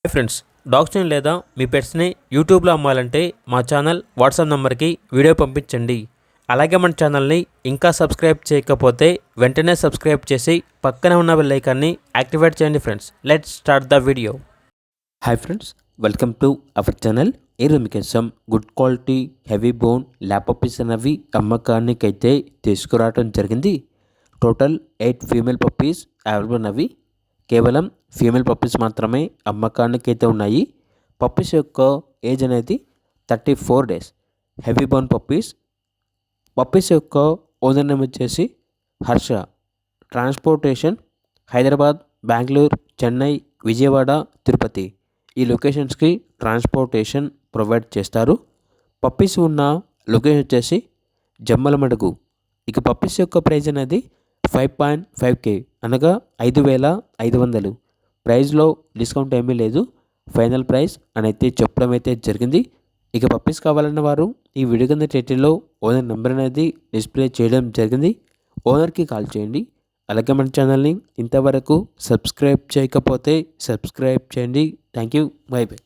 Hi friends, డాగ్స్ని లేదా మీ పెట్స్ని యూట్యూబ్లో అమ్మాలంటే మా ఛానల్ వాట్సాప్ నెంబర్కి వీడియో పంపించండి. అలాగే మన ఛానల్ని ఇంకా సబ్స్క్రైబ్ చేయకపోతే వెంటనే సబ్స్క్రైబ్ చేసి పక్కనే ఉన్న బెల్ ఐకాన్ని యాక్టివేట్ చేయండి. Friends, let's start the video. Hi friends, welcome to our channel. ఈరోజు మీకోసం good quality heavy bone lap puppies అనేవి అమ్మకానికైతే తీసుకురావడం జరిగింది. టోటల్ 8 ఫీమేల్ పప్పీస్ అవైలబుల్ ఉన్నవి. కేవలం ఫీమేల్ పప్పీస్ మాత్రమే అమ్మకానికి అయితే ఉన్నాయి. పప్పీస్ యొక్క ఏజ్ అనేది 34 days. Heavy bone puppies. Puppies యొక్క ఓనర్ నేమ్ వచ్చేసి హర్ష. ట్రాన్స్పోర్టేషన్ హైదరాబాద్, బెంగళూరు, చెన్నై, విజయవాడ, తిరుపతి ఈ లొకేషన్స్కి ట్రాన్స్పోర్టేషన్ ప్రొవైడ్ చేస్తారు. పప్పీస్ ఉన్న లొకేషన్ వచ్చేసి జమ్మలమడుగు. ఇక పప్పీస్ యొక్క ప్రైజ్ అనేది 5.5K అనగా 5,500. ప్రైస్లో డిస్కౌంట్ ఏమీ లేదు. ఫైనల్ ప్రైస్ అని అయితే చెప్పడం అయితే జరిగింది. ఇక పప్పీస్ కావాలన్న వారు ఈ వీడియో కింద టైటిల్లో ఓనర్ నెంబర్ అనేది డిస్ప్లే చేయడం జరిగింది. ఓనర్కి కాల్ చేయండి. అలాగే మన ఛానల్ని ఇంతవరకు సబ్స్క్రైబ్ చేయకపోతే సబ్స్క్రైబ్ చేయండి. Thank you. By by.